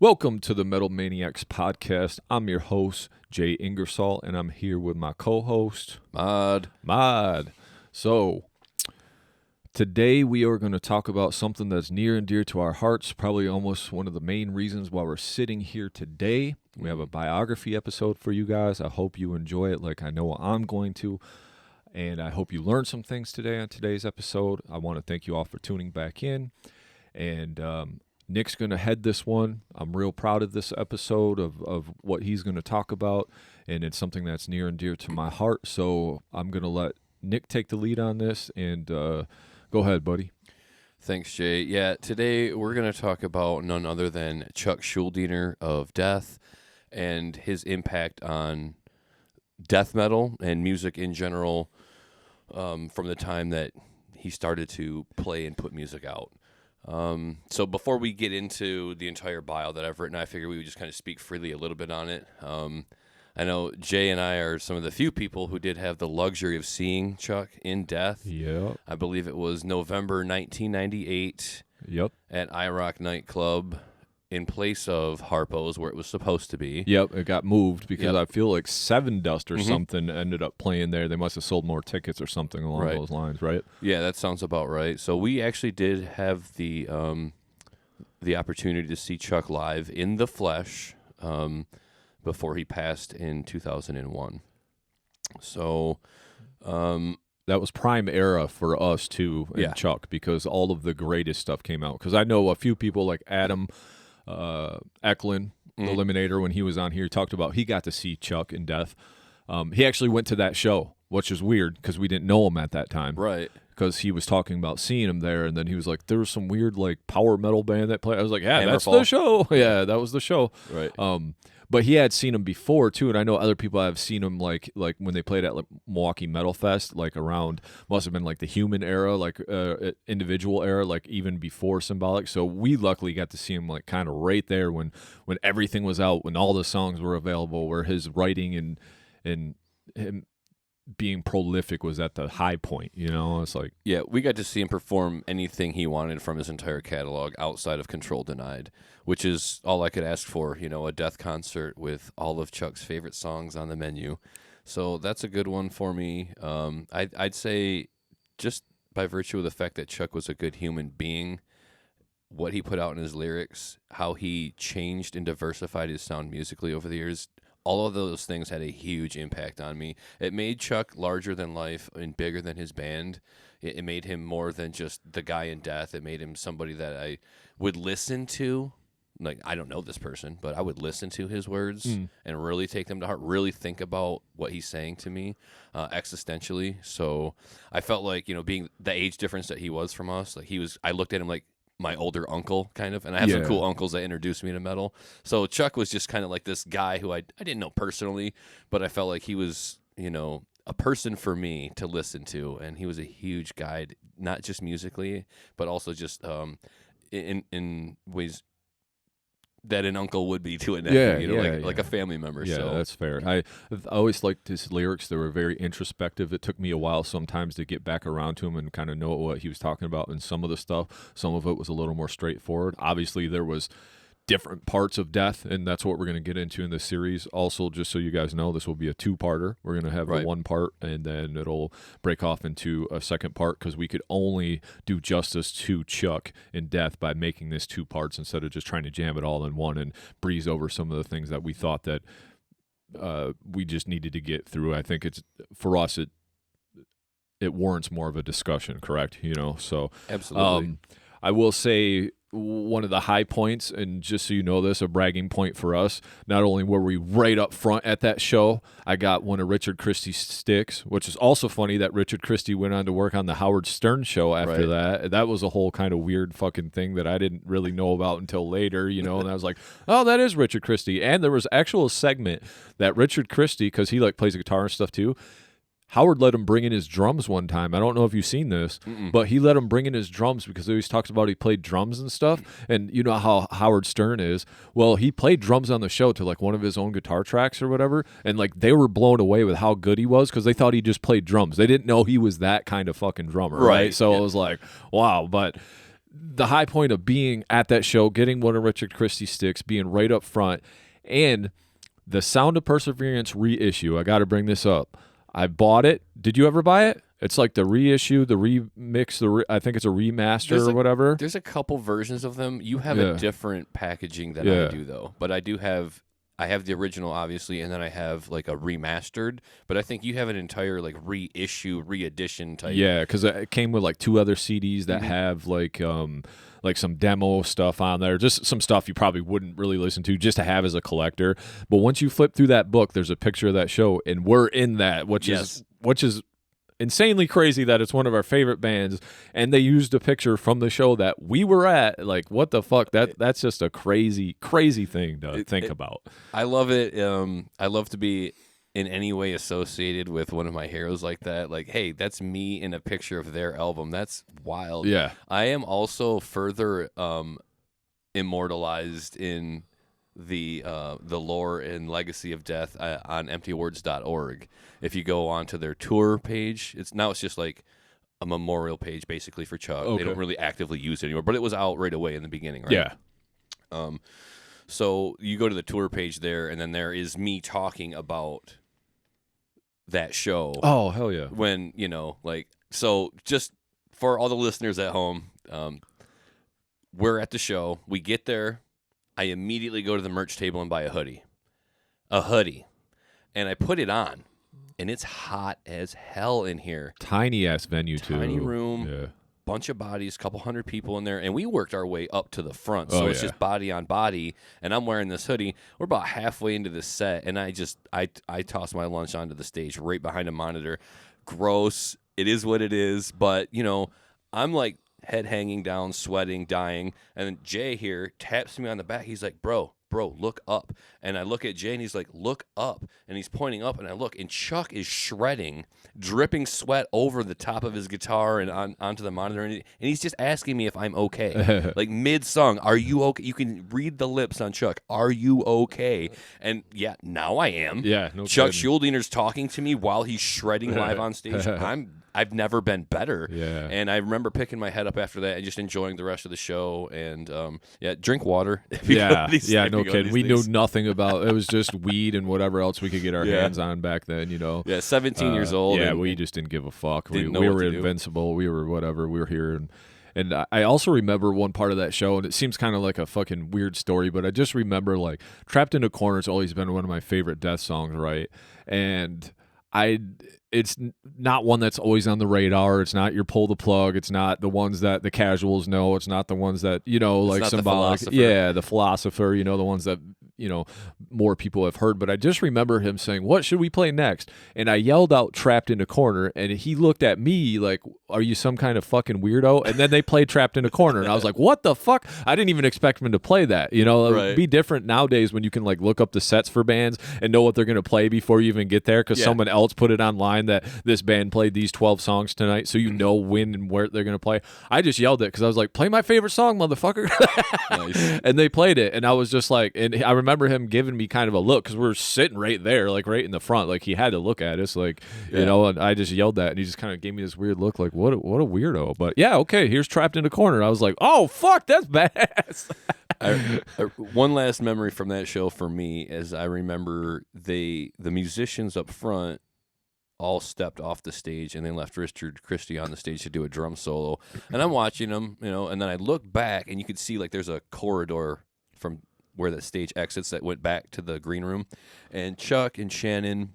Welcome to the Metal Maniacs Podcast. I'm your host, Jay Ingersoll, and I'm here with my co-host, Mod. So, today we are going to talk about something that's near and dear to our hearts, probably almost one of the main reasons why we're sitting here today. We have a biography episode for you guys. I hope you enjoy it like I know I'm going to, and I hope you learned some things today on today's episode. I want to thank you all for tuning back in, and Nick's going to head this one. I'm real proud of this episode of what he's going to talk about, and it's something that's near and dear to my heart. So I'm going to let Nick take the lead on this, and go ahead, buddy. Thanks, Jay. Yeah, today we're going to talk about none other than Chuck Schuldiner of Death and his impact on death metal and music in general from the time that he started to play and put music out. So before we get into the entire bio that I've written, I figured we would just kind of speak freely a little bit on it. I know Jay and I are some of the few people who did have the luxury of seeing Chuck in Death. Yeah. I believe it was November 1998 Yep. at IROC nightclub in place of Harpo's where it was supposed to be. Yep, it got moved because Yep. I feel like Seven Dust or something ended up playing there. They must have sold more tickets or something along Right. those lines, right? Yeah, that sounds about right. So we actually did have the opportunity to see Chuck live in the flesh before he passed in 2001. So that was prime era for us too, and Yeah. Chuck, because all of the greatest stuff came out. Because I know a few people like Adam Eklund, the Eliminator, when he was on here, talked about he got to see Chuck in Death. He actually went to that show, which is weird because we didn't know him at that time. right. Because he was talking about seeing him there, and then he was like, there was some weird like power metal band that played. I was like, yeah, that's the Hammerfall. show. Yeah, that was the show. Right. But he had seen him before too, and I know other people have seen him like when they played at like Milwaukee Metal Fest, like around must have been like the Human era, like individual era, like even before Symbolic. So we luckily got to see him like kind of right there when everything was out, when all the songs were available, where his writing and him being prolific was at the high point. You know, it's like Yeah, we got to see him perform anything he wanted from his entire catalog outside of Control Denied, which is all I could ask for, a Death concert with all of Chuck's favorite songs on the menu. So that's a good one for me. I'd say just by virtue of the fact that Chuck was a good human being, what he put out in his lyrics, how he changed and diversified his sound musically over the years, all of those things had a huge impact on me. It made Chuck larger than life and bigger than his band. It made him more than just the guy in Death. It made him somebody that I would listen to. Like, I don't know this person, but I would listen to his words and really take them to heart, really think about what he's saying to me existentially. So I felt like, being the age difference that he was from us, like I looked at him like my older uncle, kind of, and I have some cool uncles that introduced me to metal. So Chuck was just kind of like this guy who I didn't know personally, but I felt like he was, a person for me to listen to, and he was a huge guide, not just musically, but also just in ways that an uncle would be to a nephew, like a family member. Yeah, so. that's fair. I always liked his lyrics. They were very introspective. It took me a while sometimes to get back around to him and kind of know what he was talking about. And some of the stuff, some of it was a little more straightforward. Obviously, there was different parts of Death, and that's what we're going to get into in this series. Also, just so you guys know, this will be a two-parter. We're going to have a one part, and then it'll break off into a second part because we could only do justice to Chuck in Death by making this two parts instead of just trying to jam it all in one and breeze over some of the things that we thought that we just needed to get through. I think it's, for us, it warrants more of a discussion, correct? So Absolutely. I will say one of the high points, and just so you know this, a bragging point for us, not only were we right up front at that show, I got one of Richard Christie's sticks, which is also funny that Richard Christie went on to work on the Howard Stern show after that. That was a whole kind of weird fucking thing that I didn't really know about until later, and I was like, oh, that is Richard Christie. And there was actual segment that Richard Christie, because he plays guitar and stuff too, Howard let him bring in his drums one time. I don't know if you've seen this, but he let him bring in his drums because he always talks about he played drums and stuff. And you know how Howard Stern is. Well, he played drums on the show to one of his own guitar tracks or whatever. And they were blown away with how good he was because they thought he just played drums. They didn't know he was that kind of fucking drummer. Right. So it was like, wow. But the high point of being at that show, getting one of Richard Christie's sticks, being right up front, and the Sound of Perseverance reissue. I got to bring this up. I bought it. Did you ever buy it? It's like the reissue, the remix, I think it's a remaster or whatever. There's a couple versions of them. You have a different packaging than I do, though. But I have the original, obviously, and then I have like a remastered. But I think you have an entire like reissue, re-edition type. Yeah, because it came with like 2 other CDs that have like some demo stuff on there, just some stuff you probably wouldn't really listen to just to have as a collector. But once you flip through that book, there's a picture of that show, and we're in that, which is insanely crazy that it's one of our favorite bands, and they used a picture from the show that we were at. Like, what the fuck? That's just a crazy thing to think about. I love it. I love to be in any way associated with one of my heroes like that. Like, hey, that's me in a picture of their album. That's wild. Yeah. I am also further immortalized in the lore and legacy of death on emptywords.org. If you go onto their tour page, it's just like a memorial page basically for Chuck. Okay. They don't really actively use it anymore, but it was out right away in the beginning, right? Yeah. So you go to the tour page there, and then there is me talking about that show. Oh, hell yeah. When, so just for all the listeners at home, we're at the show. We get there. I immediately go to the merch table and buy a hoodie. And I put it on, and it's hot as hell in here. Tiny-ass venue, too. Tiny room, yeah. Bunch of bodies, couple hundred people in there, and we worked our way up to the front, so it's just body on body, and I'm wearing this hoodie. We're about halfway into the set, and I toss my lunch onto the stage right behind a monitor. Gross. It is what it is, but, I'm like head hanging down, sweating, dying, and then Jay here taps me on the back. He's like, bro, look up. And I look at Jay, and he's like, look up. And he's pointing up, and I look, and Chuck is shredding, dripping sweat over the top of his guitar and onto the monitor, and he's just asking me if I'm okay. Like mid-song, are you okay? You can read the lips on Chuck. Are you okay? And yeah, now I am. Yeah, no Chuck Schuldiner's talking to me while he's shredding live on stage. I've never been better. Yeah. And I remember picking my head up after that and just enjoying the rest of the show. And drink water. No kidding. We knew nothing about it. Was just weed and whatever else we could get our hands on back then, Yeah, 17 years old. Yeah, we just didn't give a fuck. We were invincible. We were whatever. We were here. And I also remember one part of that show, and it seems kind of like a fucking weird story, but I just remember, like, Trapped in a Corner's always been one of my favorite Death songs, right? And it's not one that's always on the radar. It's not your pull the plug. It's not the ones that the casuals know. It's not the ones that, like symbolic. The philosopher, the ones that, more people have heard. But I just remember him saying, what should we play next? And I yelled out Trapped in a Corner, and he looked at me like, are you some kind of fucking weirdo? And then they played Trapped in a Corner, and I was like, what the fuck? I didn't even expect him to play that. It would be different nowadays when you can like look up the sets for bands and know what they're going to play before you even get there, because someone else put it online that this band played these 12 songs tonight, so you know when and where they're going to play. I just yelled it because I was like, play my favorite song, motherfucker. Nice. And they played it, and I was just like, and I remember him giving me kind of a look because we were sitting right there, like right in the front, like he had to look at us, like, and I just yelled that, and he just kind of gave me this weird look like, what a weirdo. But yeah, okay, here's Trapped in a Corner. I was like, oh fuck, that's badass. One last memory from that show for me is I remember the musicians up front all stepped off the stage, and they left Richard Christie on the stage to do a drum solo. And I'm watching them, and then I look back, and you could see like there's a corridor from where the stage exits that went back to the green room. And Chuck and Shannon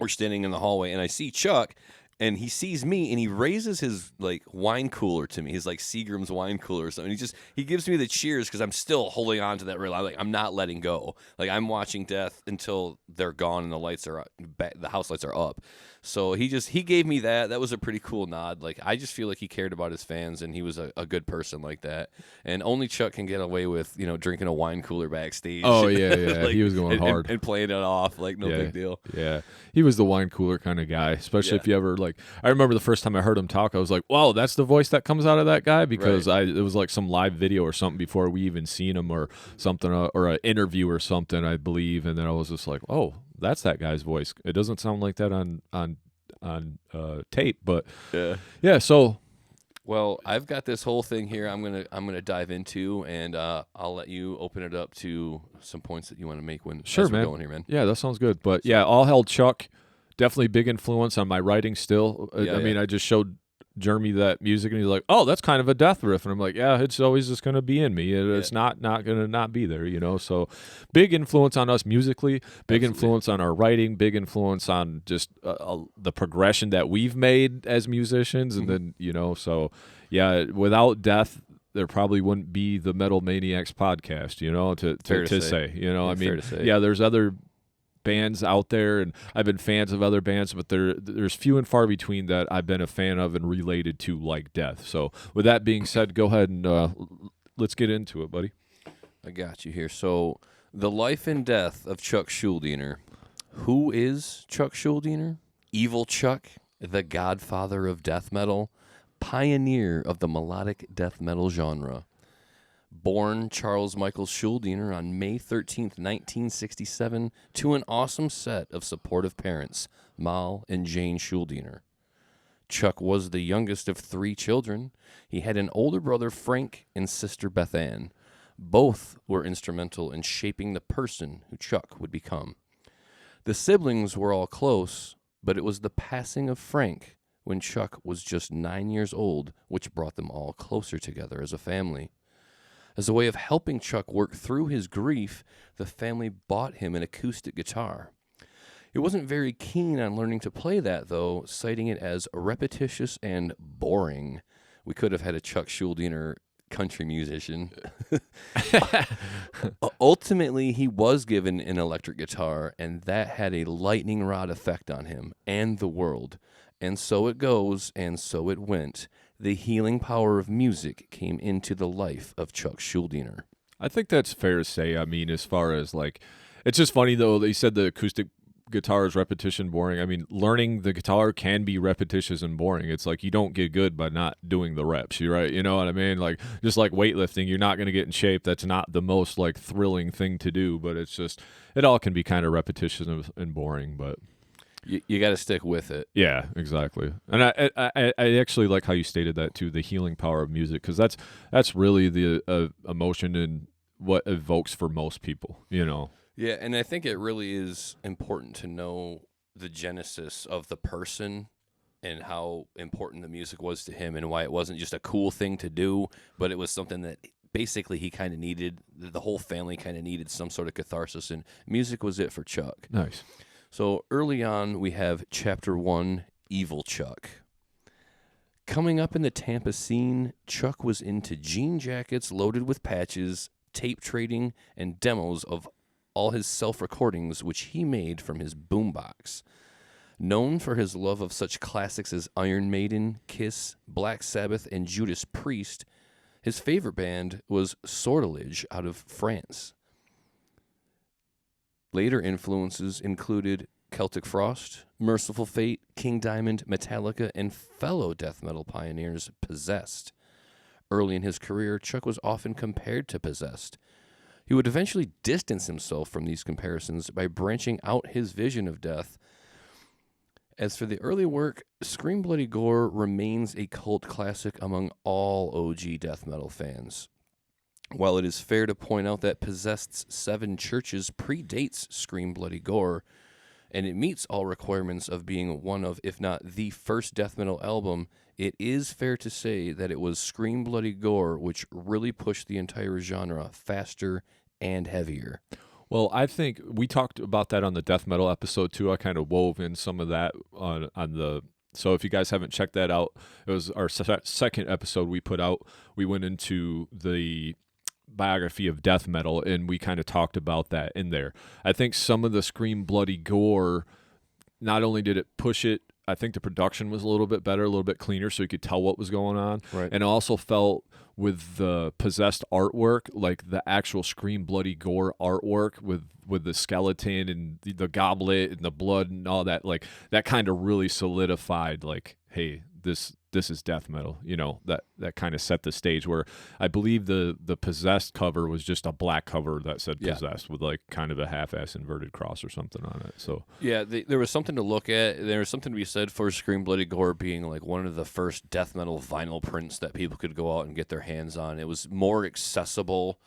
were standing in the hallway, and I see Chuck, and he sees me, and he raises his like wine cooler to me, his like Seagram's wine cooler or something. He gives me the cheers because I'm still holding on to that rail. I'm not letting go. Like I'm watching death until they're gone and the lights are up, the house lights are up. So he gave me that. That was a pretty cool nod. Like I just feel like he cared about his fans, and he was a good person like that. And only Chuck can get away with drinking a wine cooler backstage. Oh yeah. Like, he was going hard and playing it off like no big deal. Yeah, he was the wine cooler kind of guy. Especially if you ever like. I remember the first time I heard him talk, I was like, "Wow, that's the voice that comes out of that guy." Because it was like some live video or something before we even seen him or something, or an interview or something, I believe. And then I was just like, "Oh, that's that guy's voice." It doesn't sound like that on tape, but yeah. So Well, I've got this whole thing here I'm gonna dive into, and I'll let you open it up to some points that you want to make when sure, as we're man. going here, man. Yeah, that sounds good. But yeah, all held Chuck, definitely big influence on my writing still. I mean, I just showed Jeremy that music, and he's like, "Oh, that's kind of a death riff," and I'm like, "Yeah, it's always just going to be in me. It's not going to not be there, you know." So, big influence on us musically, big influence on our writing, big influence on just the progression that we've made as musicians, and then so yeah, without death, there probably wouldn't be the Metal Maniacs podcast, to say, I mean, yeah, there's other bands out there, and I've been fans of other bands, but there's few and far between that I've been a fan of and related to like death. So with that being said, go ahead and let's get into it, buddy. I got you here. So the life and death of Chuck Schuldiner. Who is Chuck Schuldiner? Evil Chuck, the godfather of death metal, pioneer of the melodic death metal genre. Born Charles Michael Schuldiner on May 13th, 1967, to an awesome set of supportive parents, Mal and Jane Schuldiner. Chuck was the youngest of 3 children. He had an older brother, Frank, and sister, Beth Ann. Both were instrumental in shaping the person who Chuck would become. The siblings were all close, but it was the passing of Frank when Chuck was just 9 years old which brought them all closer together as a family. As a way of helping Chuck work through his grief, the family bought him an acoustic guitar. He wasn't very keen on learning to play that, though, citing it as repetitious and boring. We could have had a Chuck Schuldiner country musician. Ultimately, he was given an electric guitar, and that had a lightning rod effect on him and the world. And so it goes, and so it went. The healing power of music came into the life of Chuck Schuldiner. I think that's fair to say. I mean, as far as it's just funny though, they said the acoustic guitar is repetition boring. I mean, learning the guitar can be repetitious and boring. It's like you don't get good by not doing the reps, right? You know what I mean? Like, just like weightlifting, you're not going to get in shape. That's not the most thrilling thing to do, but it's just, it all can be kind of repetitious and boring, but you got to stick with it. Yeah, exactly. And I actually like how you stated that too, the healing power of music, because that's really the emotion and what evokes for most people, Yeah, and I think it really is important to know the genesis of the person and how important the music was to him and why it wasn't just a cool thing to do, but it was something that basically he kind of needed. The whole family kind of needed some sort of catharsis, and music was it for Chuck. Nice. So early on, we have Chapter 1, Evil Chuck. Coming up in the Tampa scene, Chuck was into jean jackets loaded with patches, tape trading, and demos of all his self-recordings, which he made from his boombox. Known for his love of such classics as Iron Maiden, Kiss, Black Sabbath, and Judas Priest, his favorite band was Sortilege out of France. Later influences included Celtic Frost, Merciful Fate, King Diamond, Metallica, and fellow death metal pioneers Possessed. Early in his career, Chuck was often compared to Possessed. He would eventually distance himself from these comparisons by branching out his vision of death. As for the early work, Scream Bloody Gore remains a cult classic among all OG death metal fans. While it is fair to point out that Possessed's 7 Churches predates Scream Bloody Gore, and it meets all requirements of being one of, if not the first death metal album, it is fair to say that it was Scream Bloody Gore which really pushed the entire genre faster and heavier. Well, I think we talked about that on the death metal episode too. I kind of wove in some of that on the. So if you guys haven't checked that out, it was our second episode we put out. We went into the biography of death metal, and we kind of talked about that in there. I think some of the Scream Bloody Gore, not only did it push it, I think the production was a little bit better, a little bit cleaner, so you could tell what was going on. Right. And I also felt with the Possessed artwork, like the actual Scream Bloody Gore artwork with the skeleton and the goblet and the blood and all that, like that kind of really solidified, like, hey, this death metal. That kind of set the stage. Where I believe the Possessed cover was just a black cover that said Possessed with like kind of a half-ass inverted cross or something on it. So there was something to look at. There was something to be said for Scream Bloody Gore being like one of the first death metal vinyl prints that people could go out and get their hands on. It was more accessible.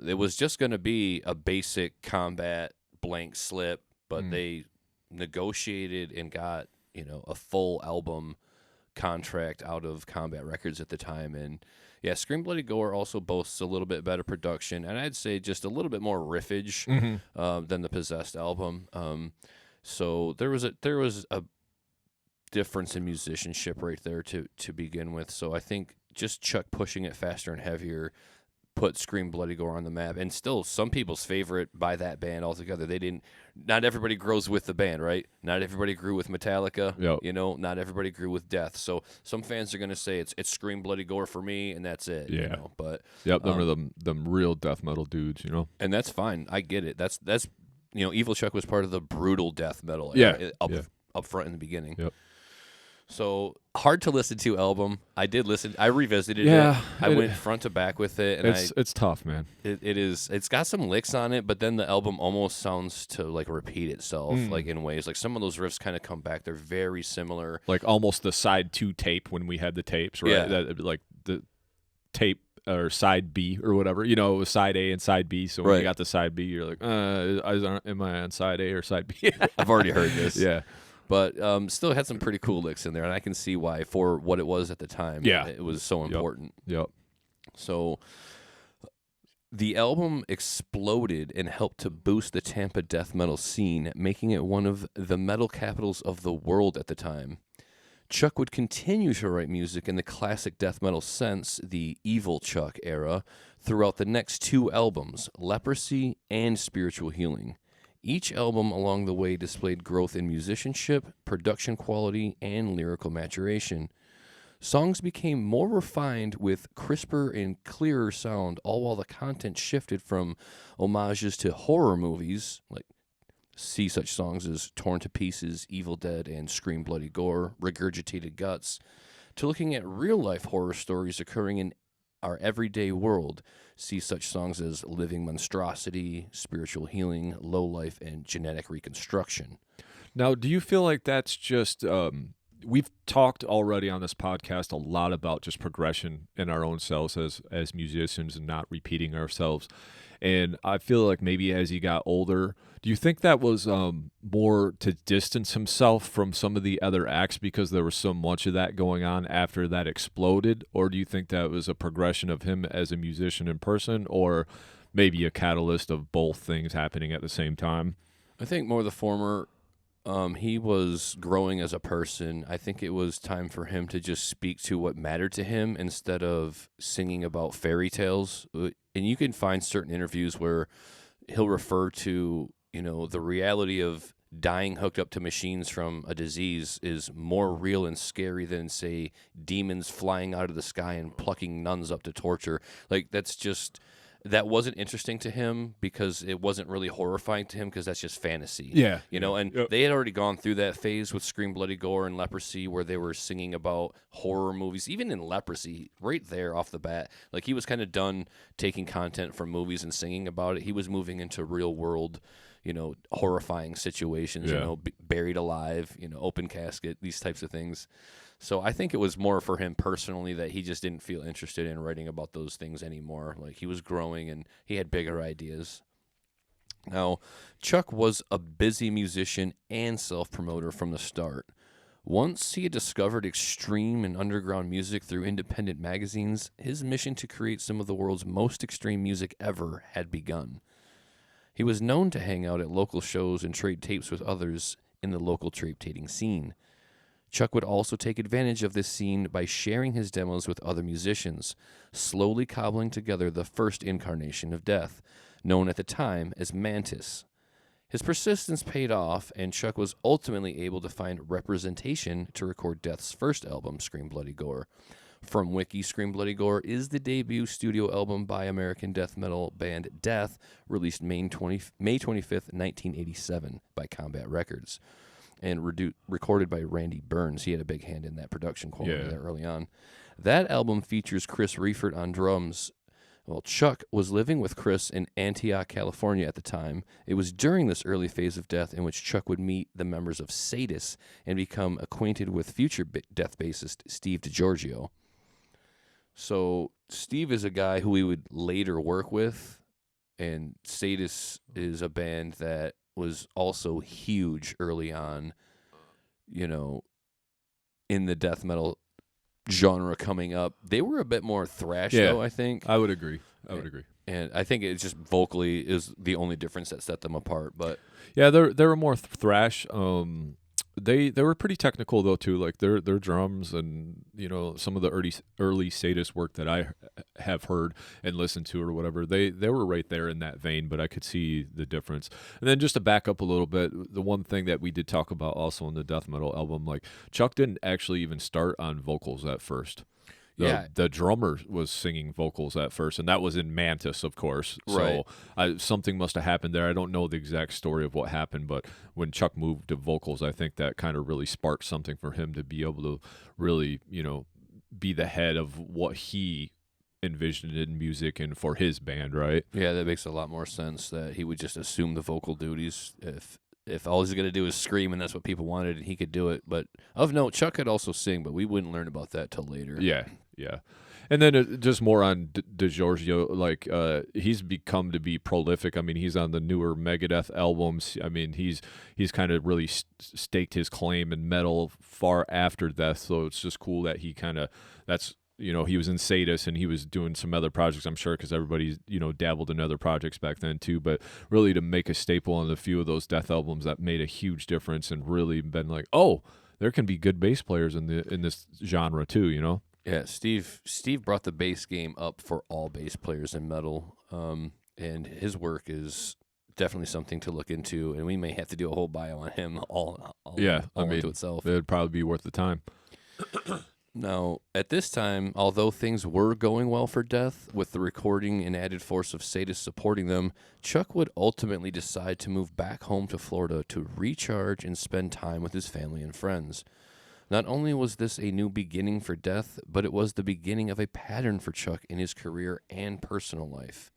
It was just going to be a basic combat blank slip, but they negotiated and got a full album contract out of Combat Records at the time. And yeah, Scream Bloody Gore also boasts a little bit better production, and I'd say just a little bit more riffage than the Possessed album. So there was a difference in musicianship right there to begin with. So I think just Chuck pushing it faster and heavier put Scream Bloody Gore on the map, and still some people's favorite by that band altogether. Not everybody grows with the band, right? Not everybody grew with Metallica. Yep. Not everybody grew with Death. So some fans are going to say it's Scream Bloody Gore for me, and that's it. Yeah. But them are them real death metal dudes, and that's fine. I get it. That's Evil Chuck was part of the brutal death metal era up front in the beginning. Yep. So hard to listen to album. I did listen. I revisited it. I went front to back with it, and it's tough, man. It is. It's got some licks on it, but then the album almost sounds to like repeat itself, like in ways. Like some of those riffs kind of come back. They're very similar. Like almost the side 2 tape when we had the tapes, right? Yeah. Like the tape or side B or whatever. It was side A and side B. So when you got the side B, you're like, am I on side A or side B? I've already heard this. Yeah. But still had some pretty cool licks in there, and I can see why for what it was at the time. Yeah. It was so important. Yep. So the album exploded and helped to boost the Tampa death metal scene, making it one of the metal capitals of the world at the time. Chuck would continue to write music in the classic death metal sense, the Evil Chuck era, throughout the next 2 albums, Leprosy and Spiritual Healing. Each album along the way displayed growth in musicianship, production quality, and lyrical maturation. Songs became more refined with crisper and clearer sound, all while the content shifted from homages to horror movies, like see such songs as Torn to Pieces, Evil Dead, and Scream Bloody Gore, Regurgitated Guts, to looking at real-life horror stories occurring in our everyday world. See such songs as Living Monstrosity, Spiritual Healing, Low Life, and Genetic Reconstruction. Now, do you feel like that's just... we've talked already on this podcast a lot about just progression in our own selves as musicians and not repeating ourselves. And I feel like maybe as he got older, do you think that was more to distance himself from some of the other acts because there was so much of that going on after that exploded? Or do you think that was a progression of him as a musician in person, or maybe a catalyst of both things happening at the same time? I think more the former. He was growing as a person. I think it was time for him to just speak to what mattered to him instead of singing about fairy tales. And you can find certain interviews where he'll refer to, the reality of dying hooked up to machines from a disease is more real and scary than, say, demons flying out of the sky and plucking nuns up to torture. Like, that wasn't interesting to him because it wasn't really horrifying to him because that's just fantasy. Yeah. And they had already gone through that phase with Scream Bloody Gore and Leprosy where they were singing about horror movies. Even in Leprosy, right there off the bat, like he was kind of done taking content from movies and singing about it. He was moving into real world, horrifying situations, buried alive, open casket, these types of things. So I think it was more for him personally that he just didn't feel interested in writing about those things anymore. Like he was growing and he had bigger ideas. Now, Chuck was a busy musician and self-promoter from the start. Once he had discovered extreme and underground music through independent magazines, his mission to create some of the world's most extreme music ever had begun. He was known to hang out at local shows and trade tapes with others in the local tape-trading scene. Chuck would also take advantage of this scene by sharing his demos with other musicians, slowly cobbling together the first incarnation of Death, known at the time as Mantis. His persistence paid off, and Chuck was ultimately able to find representation to record Death's first album, Scream Bloody Gore. From Wiki, Scream Bloody Gore is the debut studio album by American death metal band Death, released May 25th, 1987 by Combat Records. and recorded by Randy Burns. He had a big hand in that production quality there early on. That album features Chris Reifert on drums. Well, Chuck was living with Chris in Antioch, California at the time. It was during this early phase of Death in which Chuck would meet the members of Sadis and become acquainted with future Death bassist Steve DiGiorgio. So Steve is a guy who we would later work with, and Sadis is a band that was also huge early on, in the death metal genre coming up. They were a bit more thrash, though, I think. I would agree. And I think it's just vocally is the only difference that set them apart. But yeah, they were more thrash. They were pretty technical though too. Like their drums and some of the early Sadist work that I have heard and listened to or whatever. They were right there in that vein, but I could see the difference. And then just to back up a little bit, the one thing that we did talk about also in the death metal album, like Chuck didn't actually even start on vocals at first. The drummer was singing vocals at first, and that was in Mantis, of course. So something must have happened there. I don't know the exact story of what happened, but when Chuck moved to vocals, I think that kind of really sparked something for him to be able to really, be the head of what he envisioned in music and for his band, right? Yeah, that makes a lot more sense that he would just assume the vocal duties if all he's going to do is scream and that's what people wanted and he could do it. But of note, Chuck could also sing, but we wouldn't learn about that till later. Yeah. And then just more on DiGiorgio, like he's become to be prolific. I mean, he's on the newer Megadeth albums. I mean, he's kind of really staked his claim in metal far after Death. So it's just cool that he kind of he was in Sadis and he was doing some other projects, I'm sure, because everybody, dabbled in other projects back then too. But really to make a staple on a few of those Death albums that made a huge difference and really been like, oh, there can be good bass players in this genre too, Yeah, Steve brought the bass game up for all bass players in metal, and his work is definitely something to look into, and we may have to do a whole bio on him all into itself. It'd probably be worth the time. Now, at this time, although things were going well for Death, with the recording and added force of Sadis supporting them, Chuck would ultimately decide to move back home to Florida to recharge and spend time with his family and friends. Not only was this a new beginning for Death, but it was the beginning of a pattern for Chuck in his career and personal life.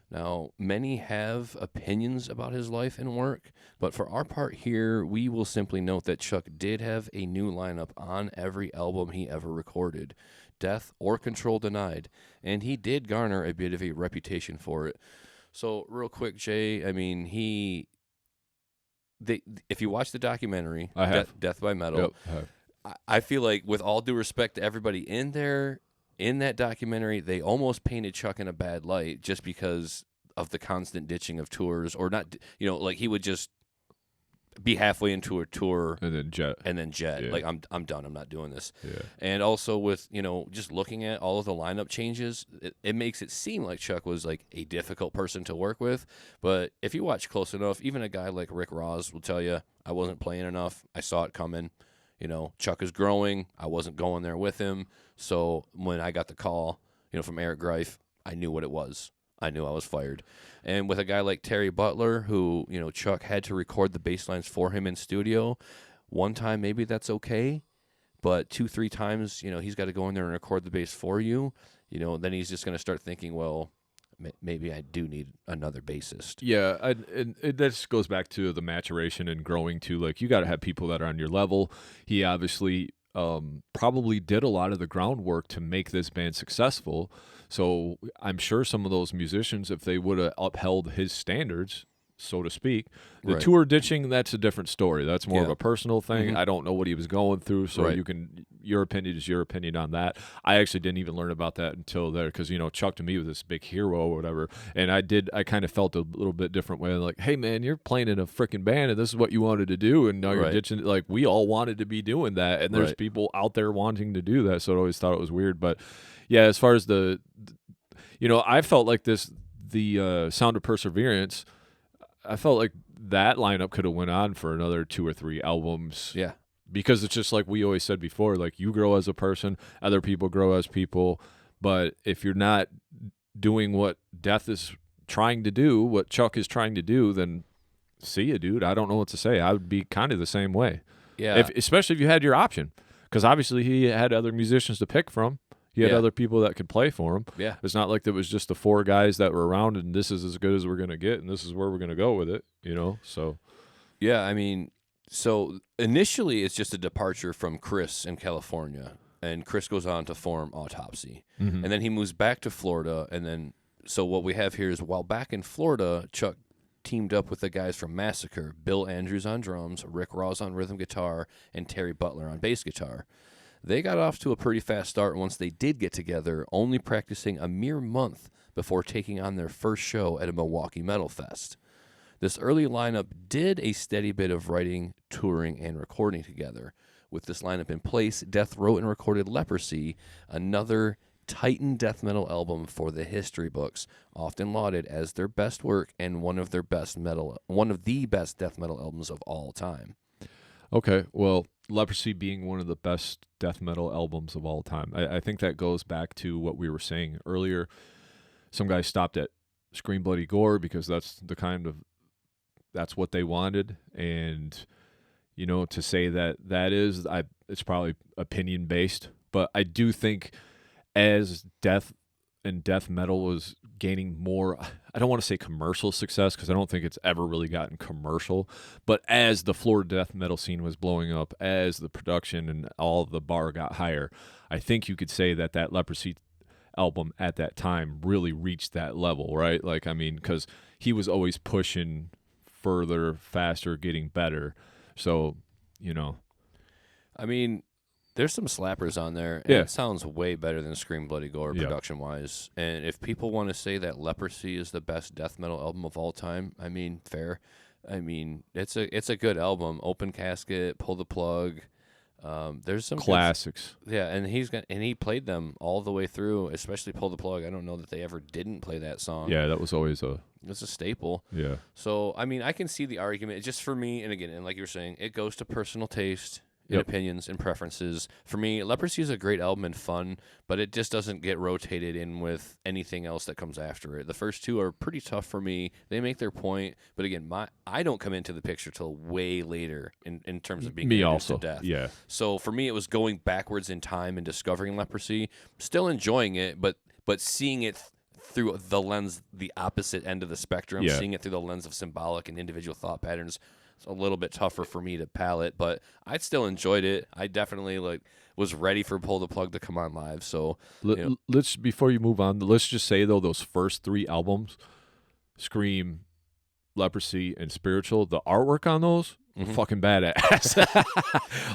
Now, many have opinions about his life and work, but for our part here, we will simply note that Chuck did have a new lineup on every album he ever recorded, Death or Control Denied, and he did garner a bit of a reputation for it. So, real quick, Jay, I mean, if you watch the documentary, Death by Metal, I feel like, with all due respect to everybody in there, in that documentary, they almost painted Chuck in a bad light just because of the constant ditching of tours, or not, like he would just be halfway into a tour and then jet. Yeah. Like, I'm done. I'm not doing this. Yeah. And also with, just looking at all of the lineup changes, it makes it seem like Chuck was like a difficult person to work with. But if you watch close enough, even a guy like Rick Ross will tell you, I wasn't playing enough. I saw it coming. Chuck is growing. I wasn't going there with him. So when I got the call, from Eric Greif, I knew what it was. I knew I was fired. And with a guy like Terry Butler, who, Chuck had to record the bass lines for him in studio, one time maybe that's okay, but 2-3 times, he's got to go in there and record the bass for you, then he's just going to start thinking, well, maybe I do need another bassist. Yeah, and that just goes back to the maturation and growing too. Like, you got to have people that are on your level. He obviously probably did a lot of the groundwork to make this band successful. So I'm sure some of those musicians, if they would have upheld his standards, so to speak, the tour ditching, that's a different story. That's more of a personal thing. I don't know what he was going through, so your opinion is your opinion on that. I actually didn't even learn about that until there, because Chuck to me was this big hero or whatever, and I kind of felt a little bit different way, like, hey man, you're playing in a freaking band and this is what you wanted to do, and now you're ditching. Like, we all wanted to be doing that, and there's people out there wanting to do that, so I always thought it was weird. But yeah, as far as I felt like the Sound of Perseverance, I felt like that lineup could have went on for another 2 or 3 albums. Yeah. Because it's just like we always said before, like, you grow as a person, other people grow as people, but if you're not doing what Death is trying to do, what Chuck is trying to do, then see you, dude. I don't know what to say. I would be kind of the same way. Yeah. Especially if you had your option. Because obviously he had other musicians to pick from. He had other people that could play for him. Yeah. It's not like there was just the 4 guys that were around and this is as good as we're going to get and this is where we're going to go with it, so. Yeah, I mean, so initially it's just a departure from Chris in California. And Chris goes on to form Autopsy. Mm-hmm. And then he moves back to Florida. And then, so what we have here is while back in Florida, Chuck teamed up with the guys from Massacre, Bill Andrews on drums, Rick Ross on rhythm guitar, and Terry Butler on bass guitar. They got off to a pretty fast start once they did get together, only practicing a mere month before taking on their first show at a Milwaukee Metal Fest. This early lineup did a steady bit of writing, touring, and recording together. With this lineup in place, Death wrote and recorded Leprosy, another Titan death metal album for the history books, often lauded as their best work and one of the best death metal albums of all time. Okay, well, Leprosy being one of the best death metal albums of all time. I think that goes back to what we were saying earlier. Some guys stopped at Scream Bloody Gore because that's what they wanted, and to say that it's probably opinion based, but I do think as death and death metal was gaining more, I don't want to say commercial success because I don't think it's ever really gotten commercial, but as the Florida death metal scene was blowing up, as the production and all of the bar got higher, I think you could say that Leprosy album at that time really reached that level, right? Because he was always pushing further, faster, getting better. So, I mean, there's some slappers on there, and it sounds way better than Scream Bloody Gore production-wise. And if people want to say that Leprosy is the best death metal album of all time, I mean, fair. I mean, it's a good album. Open Casket, Pull the Plug. There's some classics. And he played them all the way through, especially Pull the Plug. I don't know that they ever didn't play that song. Yeah, that was always it's a staple. Yeah. So, I mean, I can see the argument. It's just for me, and again, and like you were saying, it goes to personal taste. Opinions and preferences. For me, Leprosy is a great album and fun, but it just doesn't get rotated in with anything else that comes after it. The first 2 are pretty tough for me. They make their point, but again, I don't come into the picture till way later in terms of being introduced to death. Yeah. So for me, it was going backwards in time and discovering Leprosy, still enjoying it, but seeing it through the lens, the opposite end of the spectrum, seeing it through the lens of symbolic and individual thought patterns. It's a little bit tougher for me to palate, but I still enjoyed it. I definitely was ready for Pull the Plug to come on live. So let's before you move on, let's just say though those first 3 albums, Scream, Leprosy, and Spiritual, the artwork on those fucking badass.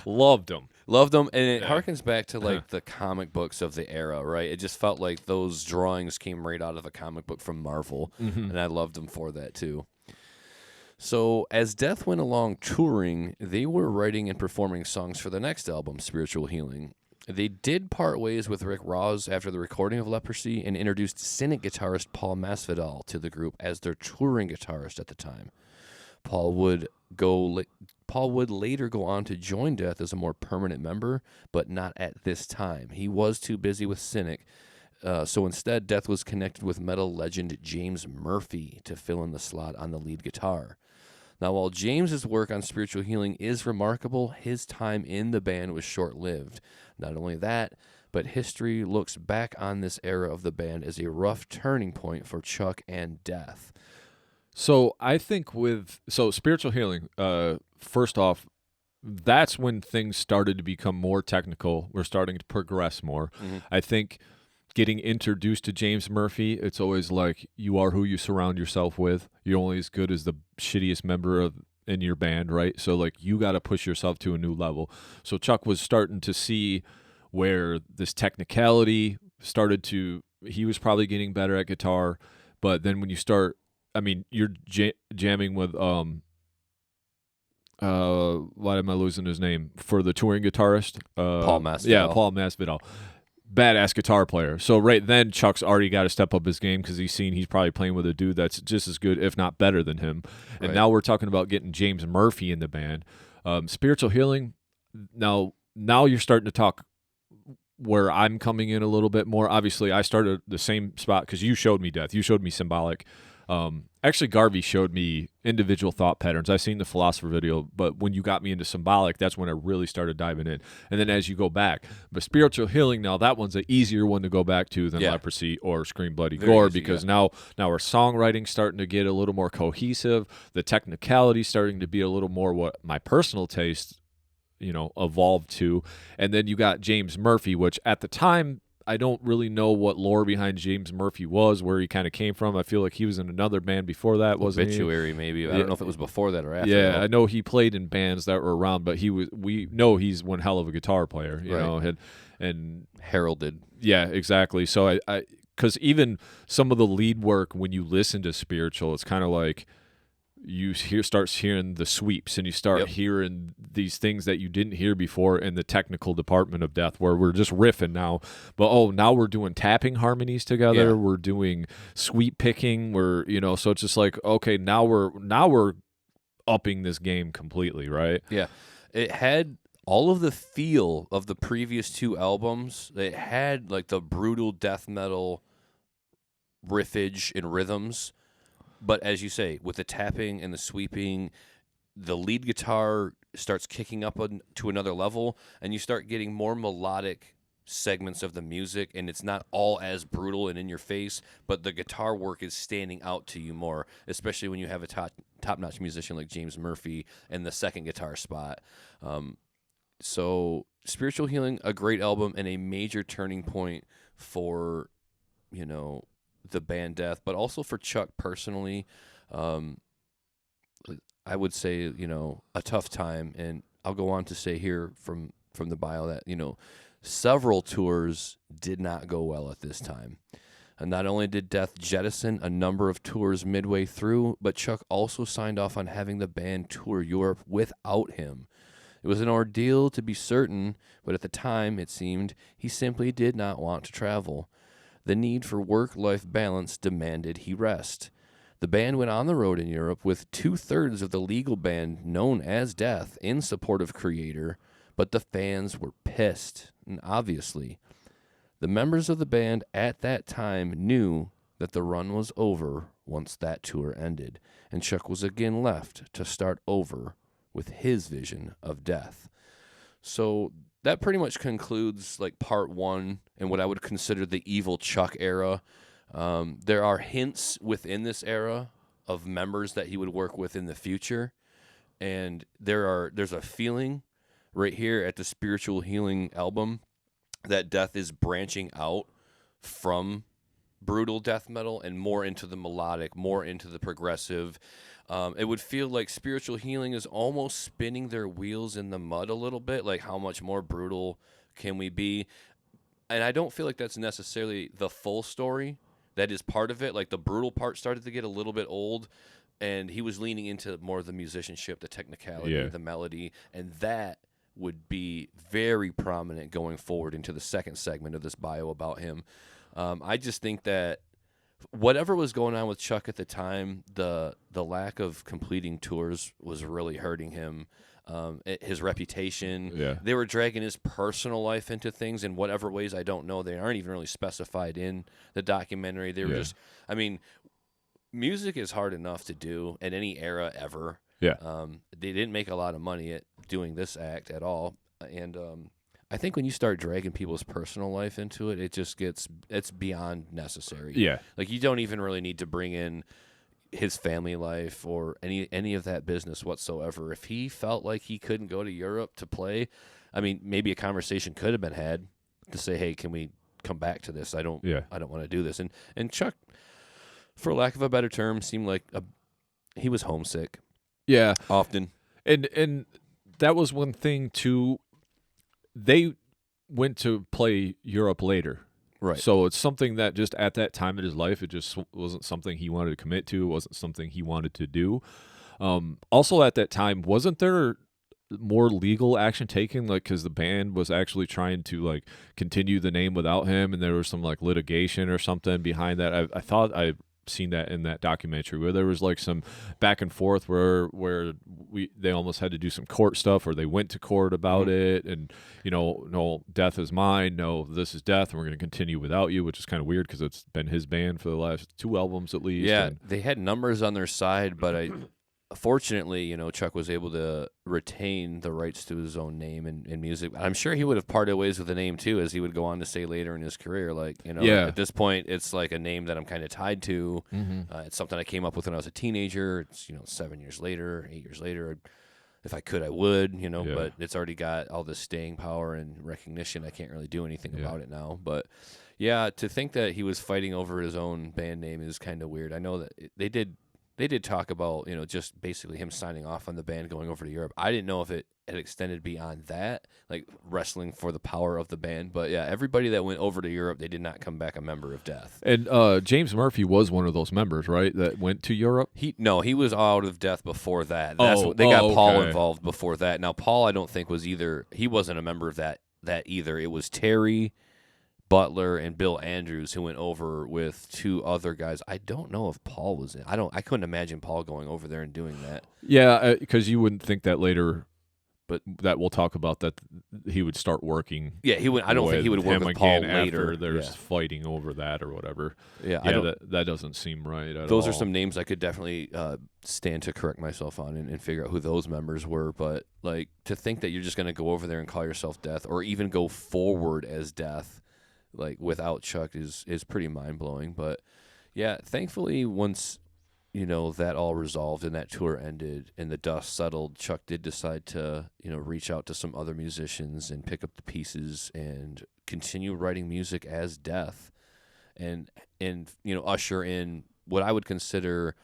Loved them, and it harkens back to the comic books of the era, right? It just felt like those drawings came right out of a comic book from Marvel, and I loved them for that too. So, as Death went along touring, they were writing and performing songs for the next album, Spiritual Healing. They did part ways with Rick Ross after the recording of Leprosy and introduced Cynic guitarist Paul Masvidal to the group as their touring guitarist at the time. Paul would later go on to join Death as a more permanent member, but not at this time. He was too busy with Cynic. So instead, Death was connected with metal legend James Murphy to fill in the slot on the lead guitar. Now, while James's work on Spiritual Healing is remarkable, his time in the band was short-lived. Not only that, but history looks back on this era of the band as a rough turning point for Chuck and Death. So I think Spiritual Healing, first off, that's when things started to become more technical. We're starting to progress more. I think getting introduced to James Murphy, it's always like you are who you surround yourself with. You're only as good as the shittiest member in your band, right? So you got to push yourself to a new level. So Chuck was starting to see where this technicality he was probably getting better at guitar, but then when you start, you're jamming with why am I losing his name? For the touring guitarist? Paul Masvidal. Yeah, Paul Masvidal. Badass guitar player. So right then, Chuck's already got to step up his game because he's probably playing with a dude that's just as good, if not better than him. And now we're talking about getting James Murphy in the band. Spiritual Healing, now you're starting to talk where I'm coming in a little bit more. Obviously, I started the same spot because you showed me Death. You showed me Symbolic. Actually, Garvey showed me individual thought patterns. I've seen the philosopher video, but when you got me into symbolic, that's when I really started diving in. And then as you go back, but spiritual healing, now that one's an easier one to go back to than leprosy or Scream Bloody Gore, because now our songwriting's starting to get a little more cohesive. The technicality's starting to be a little more what my personal taste, evolved to. And then you got James Murphy, which at the time, I don't really know what lore behind James Murphy was, where he kind of came from. I feel like he was in another band before that, wasn't he? Obituary, maybe. I don't know if it was before that or after. Yeah, I know he played in bands that were around, but we know he's one hell of a guitar player, you know, and heralded. Yeah, exactly. So I because even some of the lead work, when you listen to spiritual, it's kind of like you starts hearing the sweeps, and you start hearing these things that you didn't hear before in the technical department of death, where we're just riffing now. But now we're doing tapping harmonies together. Yeah. We're doing sweep picking. We're so it's just like, okay, now we're upping this game completely, right? Yeah, it had all of the feel of the previous two albums. It had like the brutal death metal riffage and rhythms. But as you say, with the tapping and the sweeping, the lead guitar starts kicking up to another level, and you start getting more melodic segments of the music, and it's not all as brutal and in your face, but the guitar work is standing out to you more, especially when you have a top-notch musician like James Murphy in the second guitar spot. So Spiritual Healing, a great album and a major turning point for, the band Death, but also for Chuck personally. I would say, a tough time, and I'll go on to say here from the bio that, several tours did not go well at this time. And not only did Death jettison a number of tours midway through, but Chuck also signed off on having the band tour Europe without him. It was an ordeal to be certain, but at the time, it seemed, he simply did not want to travel. The need for work-life balance demanded he rest. The band went on the road in Europe with 2/3 of the legal band known as Death in support of Creator, but the fans were pissed, and obviously. The members of the band at that time knew that the run was over once that tour ended, and Chuck was again left to start over with his vision of Death. So that pretty much concludes like part one and what I would consider the evil Chuck era. There are hints within this era of members that he would work with in the future, and there's a feeling right here at the Spiritual Healing album that Death is branching out from brutal death metal and more into the melodic, more into the progressive. It would feel like Spiritual Healing is almost spinning their wheels in the mud a little bit, like how much more brutal can we be? And I don't feel like that's necessarily the full story. That is part of it. Like the brutal part started to get a little bit old, and he was leaning into more of the musicianship, the technicality, the melody, and that would be very prominent going forward into the second segment of this bio about him. I just think that whatever was going on with Chuck at the time, the lack of completing tours was really hurting him. His reputation. They were dragging his personal life into things in whatever ways, I don't know. They aren't even really specified in the documentary. They were just, music is hard enough to do in any era ever. They didn't make a lot of money at doing this act at all. And I think when you start dragging people's personal life into it, it's beyond necessary. Like you don't even really need to bring in his family life or any of that business whatsoever. If he felt like he couldn't go to Europe to play, I mean, maybe a conversation could have been had to say, hey, can we come back to this? I don't want to do this. And Chuck, for lack of a better term, seemed like he was homesick. Often. And that was one thing too. They went to play Europe later. Right. So it's something that just at that time in his life, it just wasn't something he wanted to commit to. It wasn't something he wanted to do. Also at that time, wasn't there more legal action taken? Like, because the band was actually trying to like continue the name without him, and there was some like litigation or something behind that. I thought I seen that in that documentary where there was like some back and forth where they almost had to do some court stuff, or they went to court about it, and no, death is mine, no, this is death, and we're going to continue without you, which is kind of weird because it's been his band for the last 2 albums at least. Yeah, they had numbers on their side, but fortunately, Chuck was able to retain the rights to his own name and music. I'm sure he would have parted ways with the name too, as he would go on to say later in his career. Like, at this point, it's like a name that I'm kind of tied to. It's something I came up with when I was a teenager. It's 7 years later, 8 years later. If I could, I would. But it's already got all this staying power and recognition. I can't really do anything about it now. But yeah, to think that he was fighting over his own band name is kind of weird. I know that they did talk about, just basically him signing off on the band, going over to Europe. I didn't know if it had extended beyond that, like wrestling for the power of the band. But yeah, everybody that went over to Europe, they did not come back a member of Death. And James Murphy was one of those members, right, that went to Europe? He was out of Death before that. They got Paul involved before that. Now, Paul, I don't think was either. He wasn't a member of that either. It was Terry Butler and Bill Andrews who went over with 2 other guys. I don't know if Paul was in. I couldn't imagine Paul going over there and doing that. Yeah, because you wouldn't think that later, but that we'll talk about that he would start working. Yeah, he would. I don't think he would work with Paul later. There's fighting over that or whatever. Yeah, that doesn't seem right at all. Those are some names I could definitely stand to correct myself on and figure out who those members were. But like, to think that you're just going to go over there and call yourself Death, or even go forward as Death, like without Chuck, is pretty mind-blowing. But yeah, thankfully once that all resolved and that tour ended and the dust settled, Chuck did decide to reach out to some other musicians and pick up the pieces and continue writing music as Death, and usher in what I would consider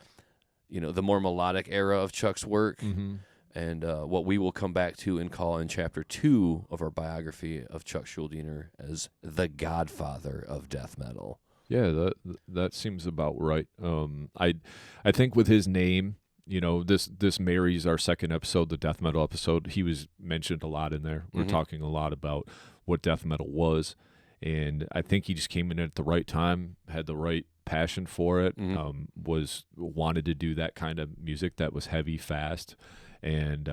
the more melodic era of Chuck's work. And what we will come back to and call in Chapter 2 of our biography of Chuck Schuldiner as the Godfather of death metal. Yeah, that seems about right. I think with his name, this marries our second episode, the death metal episode. He was mentioned a lot in there. We're talking a lot about what death metal was, and I think he just came in at the right time, had the right passion for it, wanted to do that kind of music that was heavy, fast. And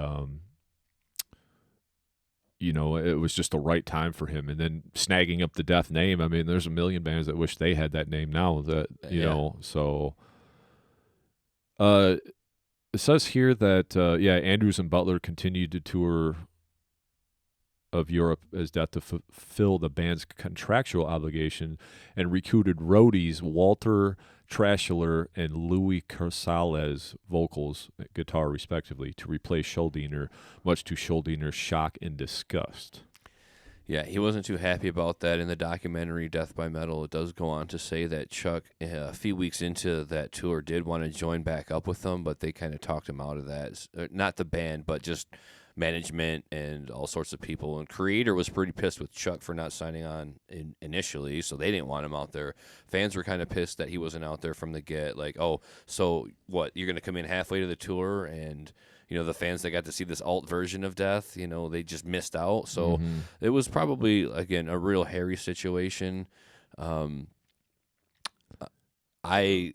it was just the right time for him. And then snagging up the Death name, I mean, there's a million bands that wish they had that name now. That so it says here that Andrews and Butler continued to tour of Europe as Death to fulfill the band's contractual obligation, and recruited roadies Walter Trashuler and Louis Carsales, vocals, guitar respectively, to replace Schuldiner, much to Schuldiner's shock and disgust. Yeah, he wasn't too happy about that. In the documentary Death by Metal, it does go on to say that Chuck, a few weeks into that tour, did want to join back up with them, but they kind of talked him out of that. Not the band, but just management and all sorts of people. And Creator was pretty pissed with Chuck for not signing on initially, so they didn't want him out there. Fans were kind of pissed that he wasn't out there from the get. Like, oh, so what, you're going to come in halfway to the tour and the fans that got to see this alt version of Death, they just missed out. So it was probably, again, a real hairy situation. I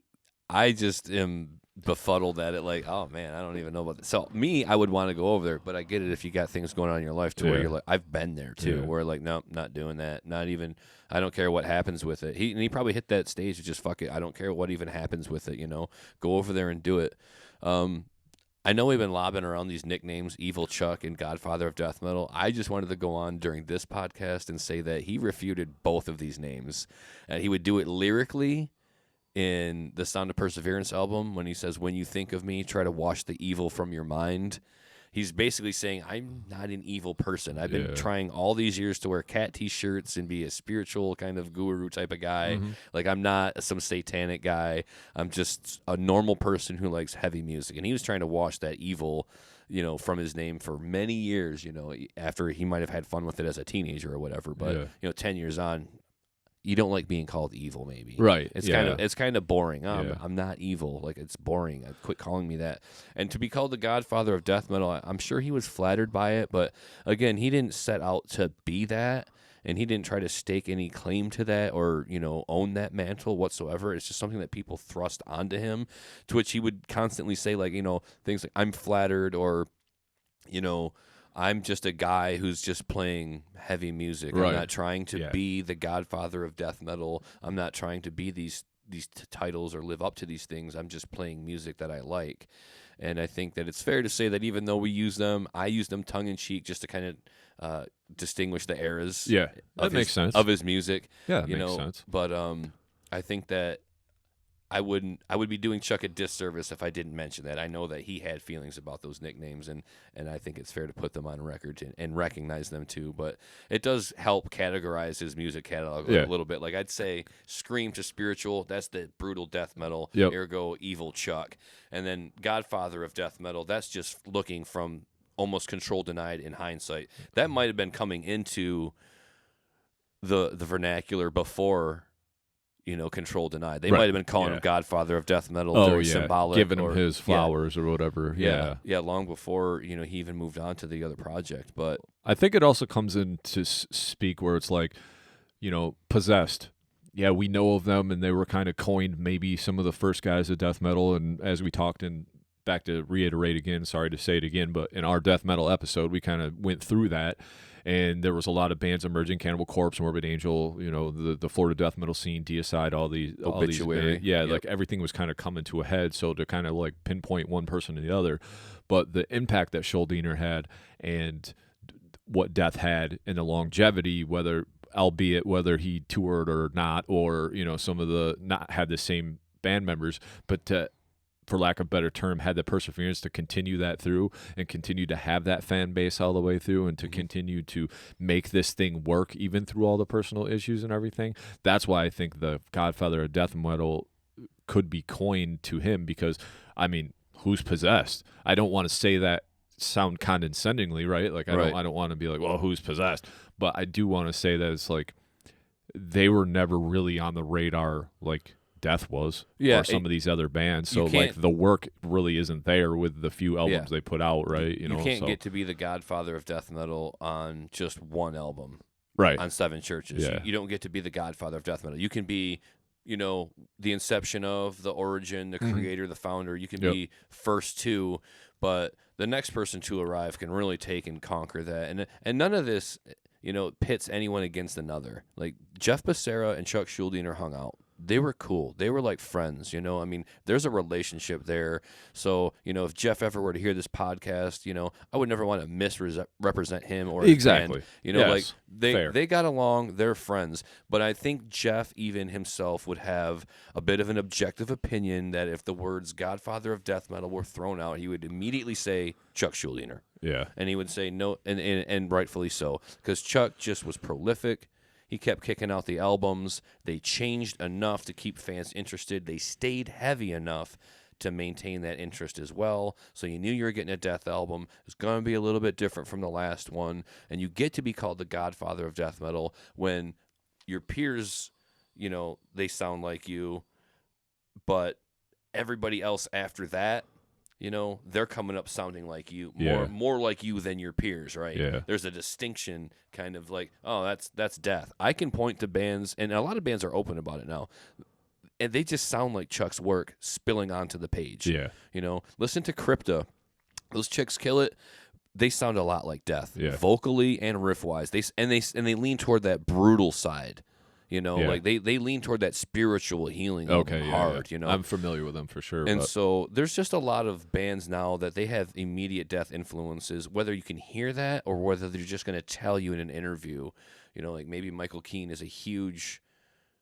just am befuddled at it, like, oh man, I don't even know about this. So I would want to go over there, but I get it if you got things going on in your life to where you're like, I've been there too, where like, nope, not doing that, not even, I don't care what happens with it. He probably hit that stage of just, fuck it, I don't care what even happens with it, go over there and do it. I know we've been lobbing around these nicknames, Evil Chuck and Godfather of Death Metal. I just wanted to go on during this podcast and say that he refuted both of these names, and he would do it lyrically in the Sound of Perseverance album when he says, when you think of me, try to wash the evil from your mind. He's basically saying, I'm not an evil person. I've been trying all these years to wear cat t-shirts and be a spiritual kind of guru type of guy. Like, I'm not some satanic guy. I'm just a normal person who likes heavy music. And he was trying to wash that evil, from his name for many years, after he might have had fun with it as a teenager or whatever. But, 10 years on, you don't like being called evil, maybe. Right. It's kind of boring. I'm not evil. Like, it's boring. Quit calling me that. And to be called the Godfather of death metal, I'm sure he was flattered by it. But again, he didn't set out to be that. and he didn't try to stake any claim to that or, own that mantle whatsoever. It's just something that people thrust onto him, to which he would constantly say, like, things like, I'm flattered, or, I'm just a guy who's just playing heavy music. Right. I'm not trying to be the godfather of death metal. I'm not trying to be these titles or live up to these things. I'm just playing music that I like. And I think that it's fair to say that even though we use them, I use them tongue-in-cheek just to kind of distinguish the eras makes sense. of his music. Yeah, that makes sense. But I think that I would be doing Chuck a disservice if I didn't mention that. I know that he had feelings about those nicknames, and I think it's fair to put them on record and recognize them too. But it does help categorize his music catalog a little bit. Like, I'd say Scream to Spiritual, that's the brutal death metal, ergo evil Chuck. And then Godfather of death metal, that's just looking from almost Control Denied in hindsight. That might have been coming into the vernacular before Control Denied. They might have been calling him Godfather of death metal, during Symbolic, giving him his flowers or whatever. Long before he even moved on to the other project. But I think it also comes into speak where it's like, Possessed. Yeah, we know of them, and they were kind of coined maybe some of the first guys of death metal. And as we talked in, back to reiterate again, sorry to say it again, but in our death metal episode, we kind of went through that. And there was a lot of bands emerging: Cannibal Corpse, Morbid Angel, the Florida death metal scene, Deicide, all these Obituary. Like everything was kind of coming to a head. So to kind of like pinpoint one person or the other, but the impact that Schuldiner had and what Death had and the longevity, albeit whether he toured or not, or some of the not had the same band members, but for lack of a better term, had the perseverance to continue that through and continue to have that fan base all the way through and to continue to make this thing work even through all the personal issues and everything. That's why I think the Godfather of death metal could be coined to him, because, I mean, who's possessed? I don't want to say that sound condescendingly, right? Like, I don't want to be like, well, who's possessed? But I do want to say that it's like they were never really on the radar like Death was, or some of these other bands. So like the work really isn't there with the few albums they put out, right? You can't get to be the Godfather of death metal on just one album, right? On Seven Churches, you don't get to be the Godfather of death metal. You can be, the inception of, the origin, the creator, the founder. You can be first two, but the next person to arrive can really take and conquer that. And none of this, pits anyone against another. Like Jeff Becerra and Chuck Schuldiner hung out. They were cool. They were like friends, I mean, there's a relationship there. So, if Jeff ever were to hear this podcast, I would never want to misrepresent him or his band. Like they got along, they're friends. But I think Jeff even himself would have a bit of an objective opinion that if the words Godfather of death metal were thrown out, he would immediately say Chuck Schuldiner. Yeah. And he would say no, and rightfully so, because Chuck just was prolific. He kept kicking out the albums. They changed enough to keep fans interested. They stayed heavy enough to maintain that interest as well. So you knew you were getting a death album. It's going to be a little bit different from the last one. And you get to be called the Godfather of death metal when your peers, they sound like you, but everybody else after that, they're coming up sounding like you, more like you than your peers, right? Yeah. There's a distinction, kind of like, oh, that's Death. I can point to bands, and a lot of bands are open about it now, and they just sound like Chuck's work spilling onto the page. Yeah. Listen to Crypta. Those chicks kill it. They sound a lot like Death, vocally and riff-wise. They lean toward that brutal side. Like they lean toward that spiritual healing hard. I'm familiar with them for sure. And so there's just a lot of bands now that they have immediate death influences, whether you can hear that or whether they're just going to tell you in an interview. Like maybe Michael Keane is a huge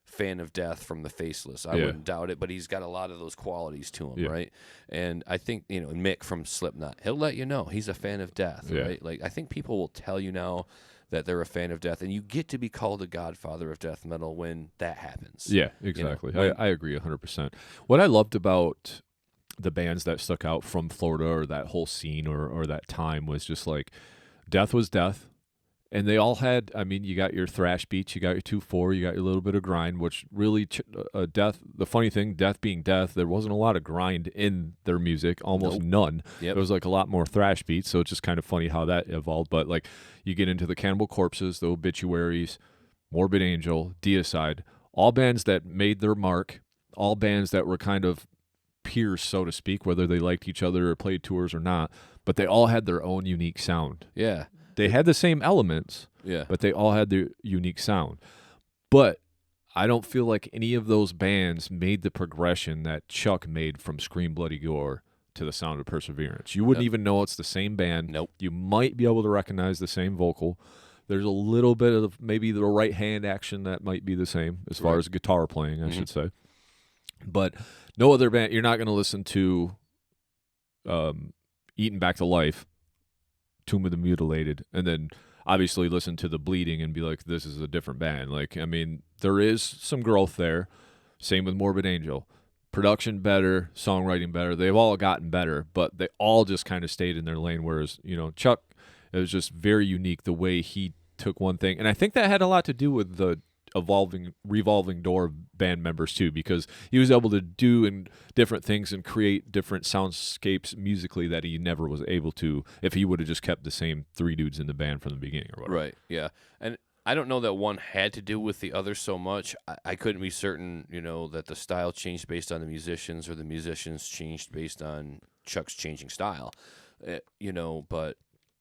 fan of Death from The Faceless. I wouldn't doubt it, but he's got a lot of those qualities to him, right? And I think, Mick from Slipknot, he'll let you know he's a fan of Death, right? Like I think people will tell you now that they're a fan of Death, and you get to be called the Godfather of death metal when that happens. Yeah, exactly. I agree 100%. What I loved about the bands that stuck out from Florida or that whole scene or that time was just like Death was Death, And they all had, I mean, you got your thrash beats, you got your 2/4, you got your little bit of grind, which really, Death, the funny thing, Death being Death, there wasn't a lot of grind in their music, almost none. Yep. It was like a lot more thrash beats, so it's just kind of funny how that evolved. But like you get into the Cannibal Corpses, the Obituaries, Morbid Angel, Deicide, all bands that made their mark, all bands that were kind of peers, so to speak, whether they liked each other or played tours or not, but they all had their own unique sound. Yeah. They had the same elements, but they all had their unique sound. But I don't feel like any of those bands made the progression that Chuck made from Scream Bloody Gore to the Sound of Perseverance. You wouldn't even know it's the same band. Nope. You might be able to recognize the same vocal. There's a little bit of maybe the right hand action that might be the same as far as guitar playing, I should say. But no other band, you're not going to listen to Eaten Back to Life, Tomb of the Mutilated, and then obviously listen to The Bleeding and be like, this is a different band. Like, I mean, there is some growth there. Same with Morbid Angel. Production better, songwriting better. They've all gotten better, but they all just kind of stayed in their lane. Whereas, Chuck, it was just very unique the way he took one thing. And I think that had a lot to do with the revolving door of band members too, because he was able to do different things and create different soundscapes musically that he never was able to if he would have just kept the same three dudes in the band from the beginning or whatever. Right, yeah. And I don't know that one had to do with the other so much. I couldn't be certain, that the style changed based on the musicians or the musicians changed based on Chuck's changing style, but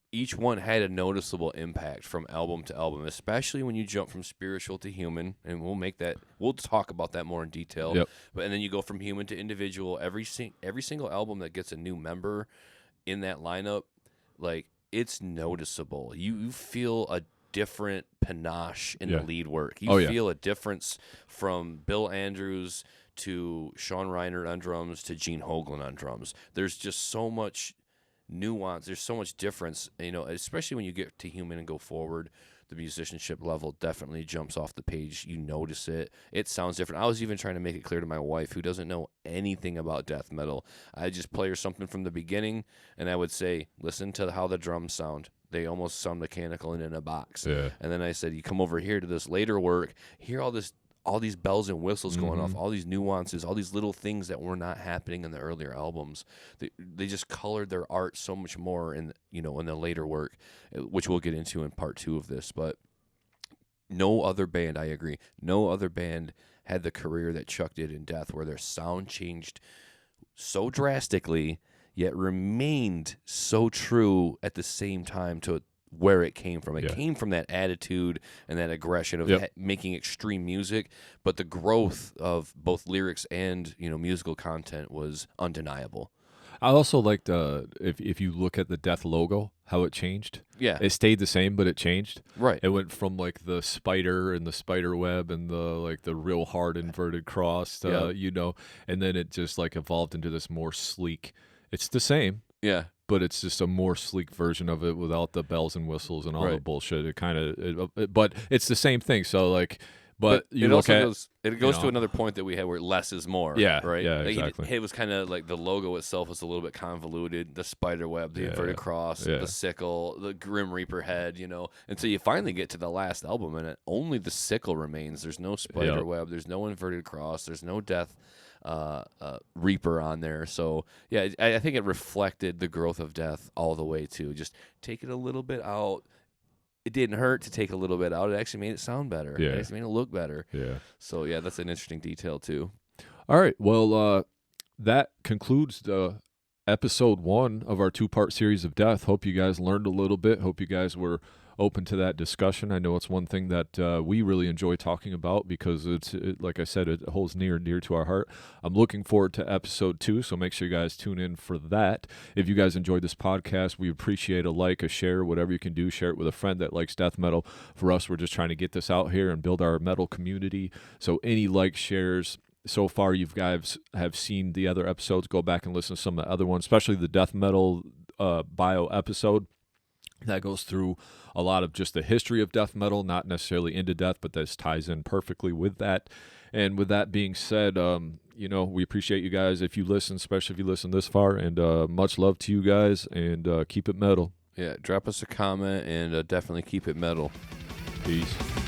each one had a noticeable impact from album to album, especially when you jump from spiritual to human, and we'll talk about that more in detail. Yep. And then you go from human to individual. Every single album that gets a new member in that lineup, like, it's noticeable. You feel a different panache in the lead work. You feel a difference from Bill Andrews to Sean Reiner on drums to Gene Hoglan on drums. There's just so much nuance. There's so much difference, especially when you get to human and go forward. The musicianship level definitely jumps off the page. You notice it. It sounds different. I was even trying to make it clear to my wife, who doesn't know anything about death metal. I just play her something from the beginning, and I would say, listen to how the drums sound. They almost sound mechanical and in a box. Yeah. And then I said, you come over here to this later work, hear all these bells and whistles going off, all these nuances, all these little things that were not happening in the earlier albums. They just colored their art so much more in the later work, which we'll get into in part 2 of this. But no other band, I agree, no other band had the career that Chuck did in Death, where their sound changed so drastically, yet remained so true at the same time to where it came from. It came from that attitude and that aggression of making extreme music, but the growth of both lyrics and musical content was undeniable. I also liked if you look at the Death logo, how it changed. Yeah, it stayed the same, but it changed. Right, it went from like the spider and the spider web and the real hard inverted cross, and then it just like evolved into this more sleek. It's the same. Yeah. But it's just a more sleek version of it without the bells and whistles and all the bullshit. It kind of, but it's the same thing. So like, but you look at it goes to another point that we had where less is more. Yeah, right. Yeah, exactly. It was kind of like the logo itself was a little bit convoluted. The spider web, the inverted cross, the sickle, the Grim Reaper head. Until you finally get to the last album, and only the sickle remains. There's no spider web. There's no inverted cross. There's no death. Reaper on there. So yeah, I think it reflected the growth of Death all the way too. Just take it a little bit out. It didn't hurt to take a little bit out. It actually made it sound better. Yeah. It actually made it look better. Yeah. So yeah, that's an interesting detail too. All right. Well, that concludes the episode 1 of our 2-part series of Death. Hope you guys learned a little bit. Hope you guys were open to that discussion. I know it's one thing that we really enjoy talking about because like I said, it holds near and dear to our heart. I'm looking forward to episode 2, so make sure you guys tune in for that. If you guys enjoyed this podcast, we appreciate a like, a share, whatever you can do. Share it with a friend that likes death metal. For us, we're just trying to get this out here and build our metal community. So any likes, shares. So far, you guys have seen the other episodes. Go back and listen to some of the other ones, especially the death metal bio episode. That goes through a lot of just the history of death metal, not necessarily into death, but this ties in perfectly with that. And with that being said, we appreciate you guys if you listen, especially if you listen this far. And much love to you guys, and keep it metal. Yeah, drop us a comment and definitely keep it metal. Peace.